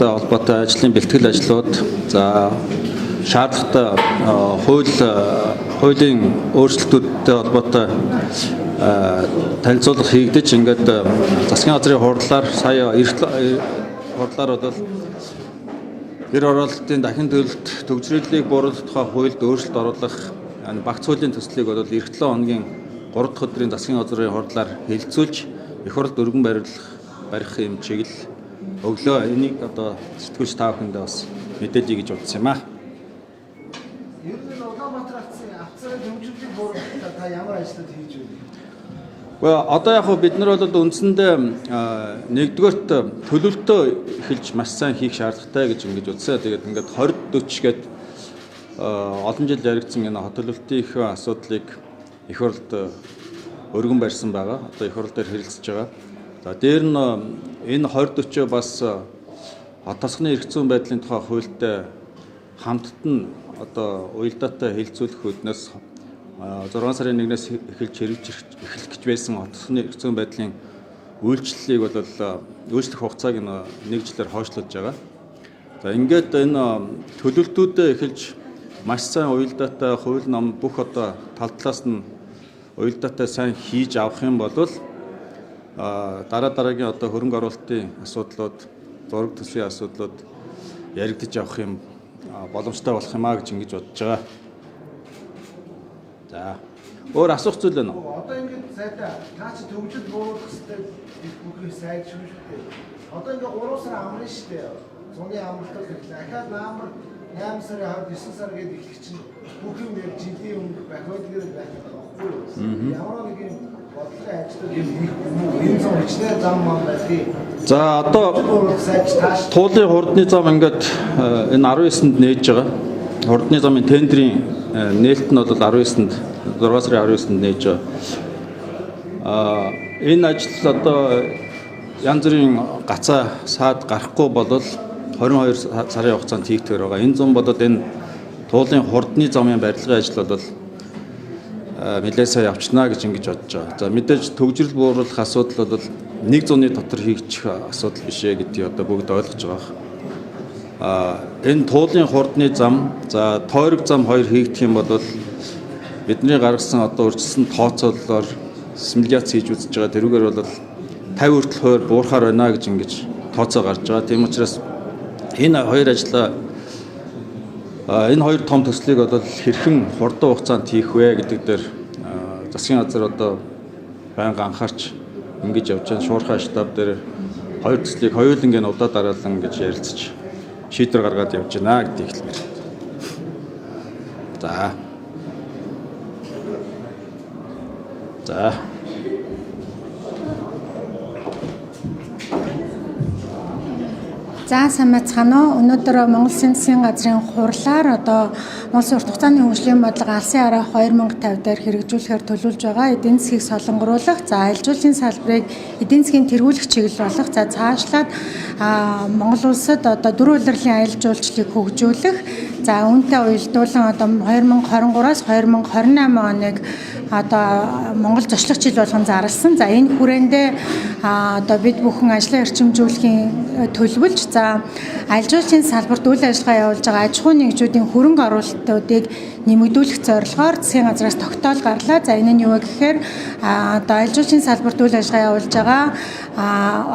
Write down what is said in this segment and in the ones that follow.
холбоотой ажлын бэлтгэл ажлууд за шаардлагатай хуулийн өөрчлөлтүүдтэй холбоотой танилцуулга хийгдэж ингээд засгийн газрын хурдлаар сая хурдлаар бол гэр оролтын дахин төлөлт төгсрөлийг бууруулах тухай хуульд өөрчлөлт оруулах багц хуулийн төслийг бол эх 7 хоногийн 3 дахь өдрийн засгийн газрын хурдлаар хэлэлцүүлж их хурлд өргөн барих юм чиглэл өглөө энийг одоо сэтгүүлч та бүхэндээ бас мэдээлье гэж утсан юм аа. Ер нь Улаанбаатар авцсан хөгжүүлэлтийг бууруулахдаа та ямар ажлууд хийж байна? Well, одоо яг бид нар бол үндсэндээ нэгдүгээрт төлөвлөлтөө эхэлж маш сайн хийх шаардлагатай гэж ингэж үзсэн. Тэгээд ингээд 2040 гээд олон жил яригдсан энэ төлөвлөлтийн их асуудлыг их хурлд өргөн барьсан байгаа. Одоо их хурл дээр хэрэлцэж байгаа. За дээр нь энэ 2040 бас тосгоны эрх зүйн байдлын тухай хуультай хамтд нь одоо уялдаатай хэлэлцүүлэх үүднээс 6 сарын 1-ээс эхэлж эхлэх гэж байсан тосгоны эрх зүйн байдлын үйлчлэлийг бол өөрчлөх хугацааг нэг жилээр хойшлуулж байгаа. За ингээд энэ төлөвлөлтүүдэд эхэлж маш сайн уялдаатай хууль ном бүх одоо тал талаас нь уялдаатай сайн хийж авах юм бол дараагийн одоо хөрөнгө оруулалтын асуудлууд, зураг төсвийн асуудлууд яригдж авах юм боломжтой болох юм а гэж ингэж бодож байгаа. За өөр асуух зүйл байна уу? Одоо ингээд сайдаа та чи төгжил бууруулах хэрэгтэй бүхний сайд шүү дээ. Одоо ингээд 3 сар амрын шүү дээ. Зуны амралтад ирлээ. Ахаад наамар 8 сарын 29 сар гээд эхлэх чинь бүх юм яг жилийн өмнө бахиулгаар байх байхгүй юу? Ямар нэг юм бодлогын ажлууд юм хийх юм уу? Энэ зам хүчтэй зам маань байдаг. За одоо туулын хурдны зам ингээд энэ 19-нд нээж байгаа. Хурдны замын тендерийн нээлт нь бол 19-нд 6 сарын 19-нд нээж байгаа. Энэ ажил одоо янз бүрийн гацаа саад гарахгүй бол 22 сарын хугацаанд хийгдэх байгаа. Энэ зам бодод энэ туулын хурдны замын барилгын ажил бол нэлээд сайн явчихна гэж ингэж бодож байгаа. За мэдээж төгжрөл бууруулах асуудал бол нэг зуны дотор хийгдэх асуудал биш ээ гэдгийг одоо бүгд ойлгож байгаа. Энэ туулын хурдны зам, за тойрог зам хоёр хийгдэх юм бол бидний гаргасан одоо урьдчилсан тооцоололоор симуляц хийж үзэж байгаа. Тэрүүгээр бол 50 хүртэл хойр буурахаар байна гэж ингэж тооцоо гарч байгаа. Тийм учраас энэ хоёр ажлаа энэ хоёр том төслийг бол хэрхэн хурдан хугацаанд хийх вэ гэдэг дээр засгийн газар одоо байнга анхаарч ингэж явж байгаа. Шуурхай штаб дээр хоёр төслийг хоёулангийн удаа дараалан гэж ярилцаж шийдвэр гаргаад явж байна гэдгийг хэлмээр. За. За сайн байцгаана уу. Өнөөдөр Монгол Улсын засгийн газрын хурлаар одоо Монгол урт хугацааны хөгжлийн бодлого алсын арга 2050 дээр хэрэгжүүлэхээр төлөвлөж байгаа эдийн засгийг солонгоруулах, за аялжуулалтын салбарыг эдийн засгийн тэргүүлэх чиглэл болох, за цаашлаад Монгол улсад одоо 4 улирлын аялал жуулчлалыг хөгжүүлэх, за үүнтэй уялдуулан одоо 2023-аас 2028 оныг одоо Монгол зочлох жил болгон зарласан. За энэ хүрээндээ одоо бид бүхэн ажлаа эрчимжүүлэхийн төлөвлөж, за аялал жуулчлалын салбарт үйл ажиллагаа явуулж байгаа аж ахуйн нэгжүүдийн хөрөнгө оруулалтуудыг нэмэгдүүлэх зорилгоор засгийн газраас тогтоол гарлаа. За энэ нь юу вэ гэхээр одоо аялал жуулчлалын салбарт үйл ажиллагаа явуулж байгаа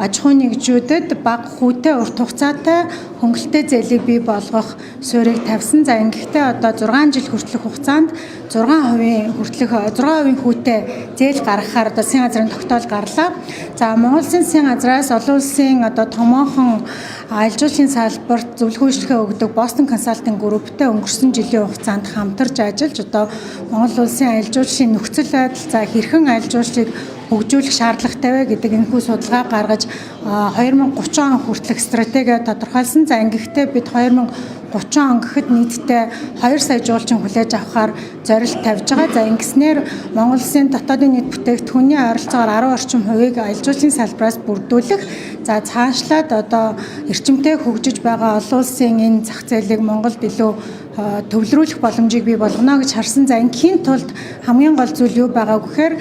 аж ахуйн нэгжүүдэд бага хүүтэй урт хугацаатай хөнгөлөлтэй зээлийг бий болгох суурийг тавьсан. За ингэхдээ одоо 6 жил хүртэлх хугацаанд 6% хүүтэй зээл гаргахаар одоо засгийн газрын тогтоол гарлаа. За Монгол Улсын засгийн газраас олон улсын одоо томоохон аялал жуулчлалын салбарт зөвлөгөө үйлчлэгээ өгдөг Boston Consulting Group-тэй өнгөрсөн жилийн хугацаанд хамтарч ажиллаж одоо Монгол Улсын аялал жуулчлалын нөхцөл байдал, за хэрхэн аялал жуулчлалыг хөгжүүлэх шаардлагатай вэ гэдэг энэхүү судалгаа гаргаж 2030 он хүртэлх стратеги тодорхойлсон. За ингэхдээ бид 2030 он гэхэд нийтдээ 2 сая жуулчин хүлээж авахар зорилт тавьж байгаа. За ингэснээр Монгол Улсын дотоодын нийт бүтээгдэхүүний ойролцоогоор 10 орчим хувийг аялал жуулчлалын салбараас бүрдүүлэх, за цаашлаад одоо эрчимтэй хөгжиж байгаа олон улсын энэ зах зээлийг Монголд илүү төвлөрүүлэх боломжийг бий болгоно гэж харсан. За ингийн тулд хамгийн гол зүйл юу байгаа гэхээр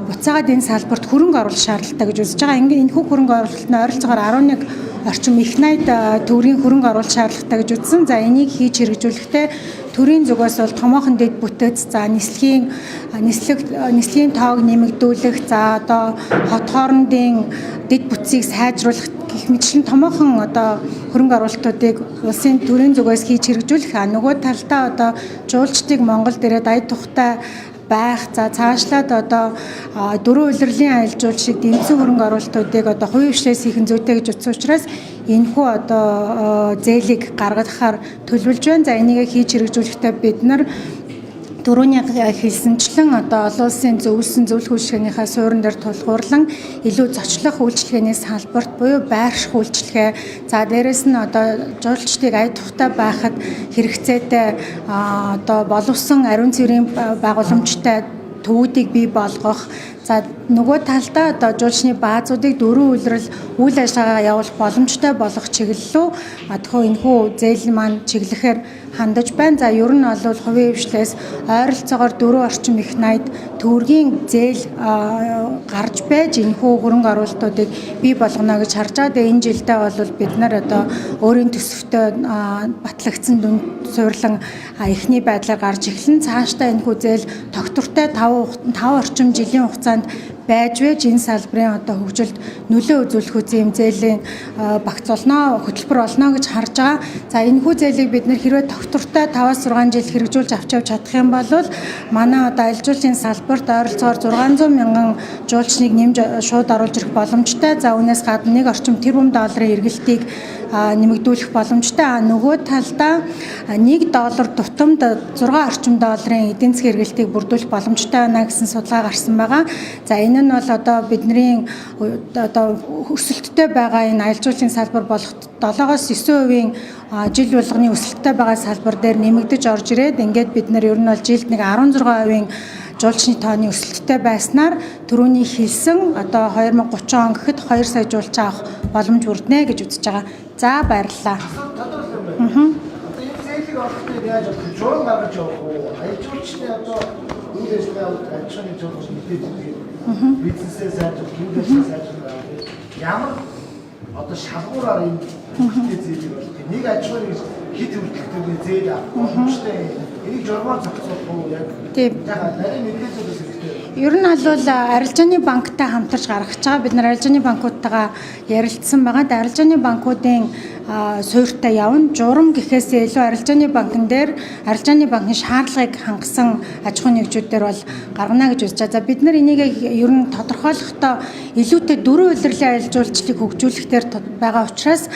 буцаагаад энэ салбарт хөрөнгө оруулах шаардлагатай гэж үзэж байгаа. Энэхүү хөрөнгө оруулалт нь ойролцоогоор 11 орчим их найд төврийн хөрөнгө оруулалт шаардлагатай гэж үзсэн. За энийг хийж хэрэгжүүлэхдээ төрийн зүгээс бол томоохон дэд бүтэц, за нислэгийн тоог нэмэгдүүлэх, за одоо хот хоорондын дэд бүтцийг сайжруулах гэх мэтлэн томоохон одоо хөрөнгө оруулалтуудыг улсын төрийн зүгээс хийж хэрэгжүүлэх. Нөгөө талдаа одоо жуулчдыг Монгол дээрээ ая тухтай байх, за цаашлаад одоо дөрвөн улирлын аялал жуулчлалыг дэмжсэн хөрөнгө оруулалтуудыг одоо хувийн хвшлээс хийх зүйтэй гэж утсан учраас энэхүү одоо зээлийг гаргахаар төлөвлөж байна. За энийг хийж хэрэгжүүлэхдээ бид нар түрүүний хэлсэнчлэн одоо олон улсын зөвлөсөн зөвлөх үйлчилгээнийхээ суурин дээр тулгуурлан илүү зочлох үйлчилгээний салбарт буюу байрших үйлчилгээ, за дээрэс нь одоо жуулчдыг ая тухтай байхад хэрэгцээтэй одоо боловсон ариун цэврийн байгууламжтай төвүүдийг бий болгох, за нөгөө талдаа одоо жуулчны баазуудыг дөрвөн улирал үйл ажиллагаа явуулах боломжтой болох чиглэлөө адилхан энэхүү зээл маань чиглэхээр хандаж байна. За ер нь бол хувийн хвшлээс ойролцоогоор 4 орчим их найд төвөргийн зээл гарч байж энэхүү хөрөнгө оруулалтуудыг бий болгоно гэж харж байгаа. Тэгээ энэ жилдээ бол бид нар одоо өөрийн төсөвтөө батлагдсан дүнд суурлан эхний байдлаар гарч эхлэн цаашдаа энэхүү зээл тогтвортой 5 орчим жилийн хугацаанд байж энэ салбарын одоо хөгжилд нөлөө үзүүлэх үс юм зээлийн багцолноо хөтөлбөр олно гэж харж байгаа. За энэхүү зээлийг бид нэр хэрвээ тогтвортой 5-6 жил хэрэгжүүлж авч явж чадах юм бол манай одоо аялал жуулчлалын салбарт ойролцоогоор 600 мянган жуулчныг нэмж шууд оруулж ирэх боломжтой. За үүнээс гадна 1 орчим тэрбум долларын эргэлтийг нэмэгдүүлэх боломжтой. Нөгөө талдаа $1 тутамд 6 орчим долларын эдийн засгийн эргэлтийг бүрдүүлэх боломжтой байна гэсэн судалгаа гарсан байгаа. За энэ нь бол одоо бидний одоо өсөлттэй байгаа энэ аялал жуулчлалын салбар болох 7-9% жил болгоны өсөлттэй байгаа салбар дээр нэмэгдэж орж ирээд ингээд бид нар ер нь бол жилд нэг 16% жуулчны тооны өсөлттэй байснаар түрүүний хэлсэн одоо 2030 он гэхэд 2 сая жуулч авах боломж бүрднэ гэж үзэж байгаа. За баярлалаа. Одоо энэ зээлийг олохтой яаж болох вэ? Журам гаргаж явах уу? Аялал жуулчны одоо үйл ажиллагаа ажлын жуулч мэдээж бизнесээ сайжруулах, үйл ажиллагаа сайжруулах ямар одоо шалгуураар энэ зээлийг болох вэ? Нэг ажлын хэд хүртэлтэй зээл авах боломжтой. Энийг журмаар зохицуулах уу яг? Тийм. Нарийн мэдээлэлээс хэрэгтэй. Ер нь бол арилжааны банктай хамтарч гаргаж байгаа. Бид нар арилжааны банкудтайгаа ярилцсан байгаа. Арилжааны банкуудын суурьтай явна. Журам гэхээсээ илүү арилжааны банкн дээр арилжааны банкны шаардлагыг хангасан аж ахуйн нэгжүүдээр бол гаргана гэж үзэж байгаа. За бид нар энийг ер нь тодорхойлохдоо илүүтэй 4 улирлын аялал жуулчлалыг хөгжүүлэх дээр байгаа учраас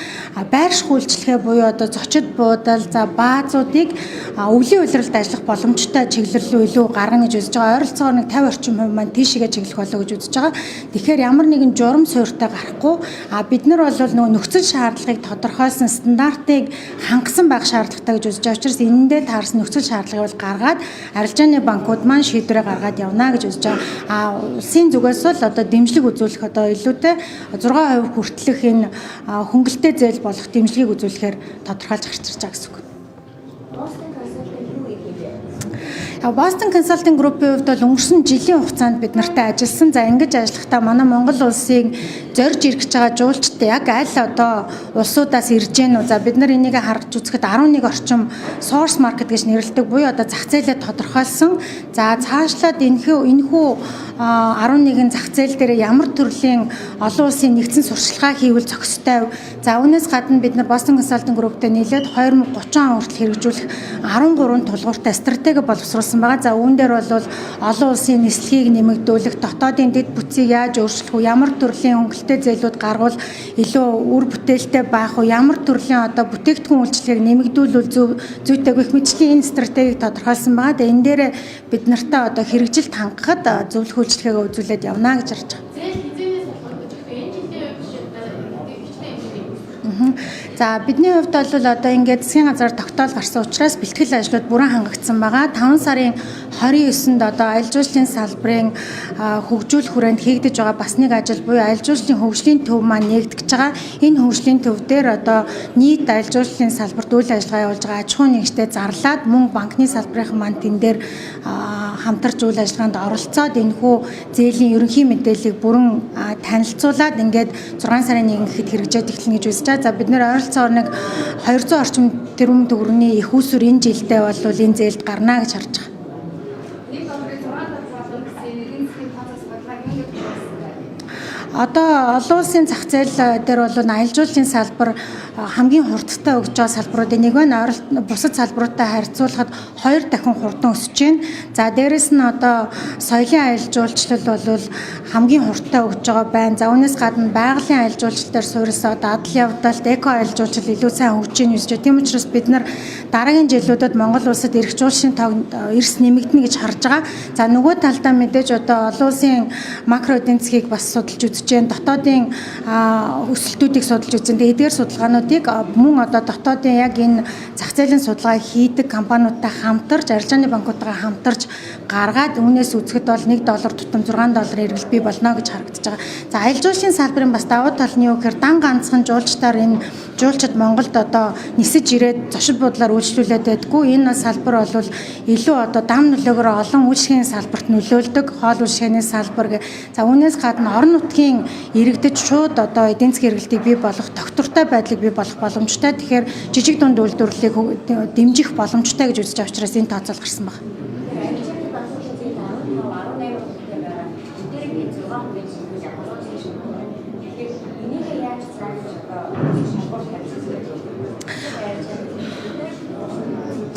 байрших үйлчилгээ буюу одоо зочид буудал, за баазуудыг өвлийн улиралд ажиллах боломжтой чиглэл рүү илүү гаргана гэж үзэж байгаа. Ойролцоогоор нэг 50 орчим хувь маань тийшээгээ чиглэх болоо гэж үзэж байгаа. Тэгэхээр ямар нэгэн журам суурьтай гарахгүй бид нар бол нөгөө нөхцөл шаардлагыг тодорхойлсон стандартыг хангасан байх шаардлагатай гэж үзэж байгаа учраас энэндээ таарсан нөхцөл шаардлагыг бол гаргаад арилжааны банкуд маань шийдвэрээ гаргаад явна гэж үзэж байгаа. Улсын зүгээс бол одоо дэмжлэг үзүүлэх одоо илүүтэй 6% хүртэлх энэ хөнгөлтэй зээл болох дэмжлэгийг үзүүлэхээр тодорхойлж гарч ирж байгаа гэсэн үг. Boston Consulting Group-ийн хувьд бол өнгөрсөн жилийн хугацаанд бид нартай ажилласан. За ингэж ажиллахдаа манай Монгол улсыг зорж ирэх гэж байгаа жуулчдад яг аль одоо улсуудаас ирж гэнэ үү? За бид нар энийг харж үзэхэд 11 орчим source market гэж нэрлэдэг буюу одоо зах зээлээ тодорхойлсон. За цаашлаад энэхүү 11 зах зээл дээр ямар төрлийн олон улсын нэгдсэн сурчлагаа хийвэл зохистой. За үүнээс гадна бид нар Boston Consulting Group-тэй нийлээд 2030 он хүртэл хэрэгжүүлэх 13 тулгууртай стратеги боловсруулсан байгаа. За үүн дээр бол олон улсын нислэгийг нэмэгдүүлэх, дотоодын дэд бүтцийг яаж өөрчлөх вэ? Ямар төрлийн хөнгөлтэй зээлүүд гаргавал илүү үр бүтээлтэй байх вэ? Ямар төрлийн одоо бүтээгдэхүүн үйлчлэгийг нэмэгдүүлвэл зүйтэй гэх мэтлийн энэ стратегийг тодорхойлсон байгаа. Тэгээ энэ дээр бид нартай одоо хэрэгжилт хангахад зөвлөх үйлчлэгээ үзүүлээд явна гэж харж байгаа. За бидний хувьд бол одоо ингээд засгийн газар тогтоол гарсан учраас бэлтгэл ажлууд бүрэн хангагдсан байгаа. 5 сарын 29-нд одоо аялал жуулчлалын салбарын хөгжүүлэх хүрээнд хийгдэж байгаа бас нэг ажил буюу аялал жуулчлалын хөгжлийн төв маань нэгдэж байгаа. Энэ хөгжлийн төв дээр одоо нийт аялал жуулчлалын салбарт үйл ажиллагаа явуулж байгаа аж ахуйн нэгжтэй зарлаад мөн банкны салбарын маань тэн дээр хамтарч үйл ажиллагаанд оролцоод энэхүү зээлийн ерөнхий мэдээллийг бүрэн танилцуулаад ингээд 6 сарын 1 гэхэд хэрэгжээд эхэлнэ гэж үзэж байгаа. За бид нэр ойролцоогоор нэг 200 орчим тэрбум төгрөгийн их усүр энэ жилдээ бол энэ зээлд гарна гэж харж байгаа. Одоо олон улсын зах зээл дээр бол аялал жуулчлалын салбар хамгийн хурдтай өгж байгаа салбаруудын нэг байна. Бусад салбаруудтай харьцуулахад 2 дахин хурдан өсөж байна. За дээрэс нь одоо соёлын аялал жуулчлал бол хамгийн хурдтай өгж байгаа байна. За үүнээс гадна байгалийн аялал жуулчлал дээр суурилсан одоо адал явдалт, эко аялал жуулчлал илүү сайн хөгжиж байна гэж. Тийм учраас бид нар дараагийн жилүүдэд Монгол улсад эрх жуулчлалын товд эрс нэмэгдэнэ гэж харж байгаа. За нөгөө талдаа мэдээж одоо олон улсын макро эдийн засгийг бас судалж үзэж байна. Дотоодын өсөлтүүдийг судалж үзэн. Тэгээд эдгээр судалгаануудыг мөн одоо дотоодын яг энэ зах зээлийн судалгаа хийдэг компаниудтай хамтарч, арилжааны банкудтайгаа хамтарч гаргаад үүнээс үзэхэд бол $1 тутам $6 эргэлт бий болно гэж харагдаж байгаа. За аялал жуулчлалын салбарын бас давуу тал нь юу гэхээр дан ганцхан жуулчдаар энэ жуулчид Монголд одоо нисэж ирээд зочид буудлаар үйлчлүүлээд байдгүй. Энэ салбар бол илүү одоо дам нөлөөгөөр олон үйлчлэгийн салбарт нөлөөлдөг. Хоол үйлчлэгээний салбар. За үүнээс гадна орон нутгийн иргэдэд шууд одоо эдийн засгийн эргэлтийг бий болгох, тогтвортой байдлыг бий болгох боломжтой. Тэгэхээр жижиг дунд үйлдвэрлэлийг дэмжих боломжтой гэж үзэж байгаа учраас энэ тооцоол гарсан байна.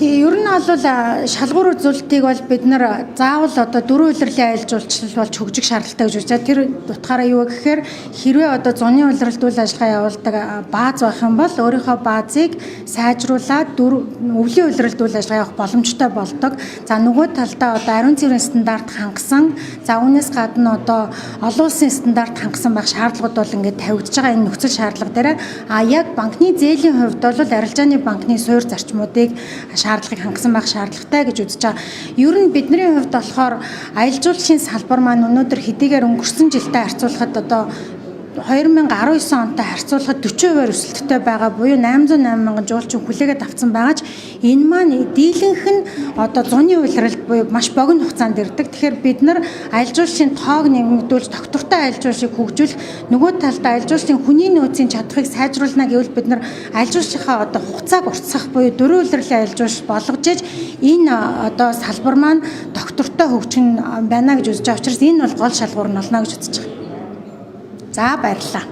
Тэгээ ер нь бол шалгуур үзүүлэлтийг бол бид нар заавал одоо 4 улирлын аялал жуулчлал болж хөгжих шаардлагатай гэж үзэж байгаа. Тэр утгаараа юу гэхээр хэрвээ одоо зуны улиралд үйл ажиллагаа явуулдаг бааз байх юм бол өөрийнхөө баазыг сайжруулад өвлийн улиралд үйл ажиллагаа явах боломжтой болдог. За нөгөө талдаа одоо ариун цэврийн стандарт хангасан, за үүнээс гадна одоо олон улсын стандарт хангасан байх шаардлагууд бол ингээд тавигдж байгаа энэ нөхцөл шаардлага дээр яг банкны зээлийн хувьд бол арилжааны банкны суурь зарчмуудыг шаардлагыг хангасан байх шаардлагатай гэж үзэж байгаа. Ер нь бидний хувьд болохоор аялал жуулчлалын салбар маань өнөөдөр хэдийгээр өнгөрсөн жилдээ харьцуулахад одоо 2019 онтой харьцуулахад 40% өсөлттэй байгаа буюу 808 мянган жуулчин хүлээгээд авсан байгаа ч энэ маань дийлэнх нь одоо зуны улиралд буюу маш богино хугацаанд ирдэг. Тэгэхээр бид нар аялал жуулчлалын тоог нэмэгдүүлж тогтвортой аялал жуулчлалыг хөгжүүлэх, нөгөө талдаа аялал жуулчлалын хүний нөөцийн чадхыг сайжруулна гэвэл бид нар аялал жуулчлалынхаа одоо хугацааг уртсах буюу 4 улирлын аялал жуулчлал болгож иж энэ одоо салбар маань тогтвортой хөгжих байна гэж үзэж байгаа учраас энэ бол гол шалгуур нь болно гэж үзэж байгаа. За баярлалаа.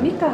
Мика.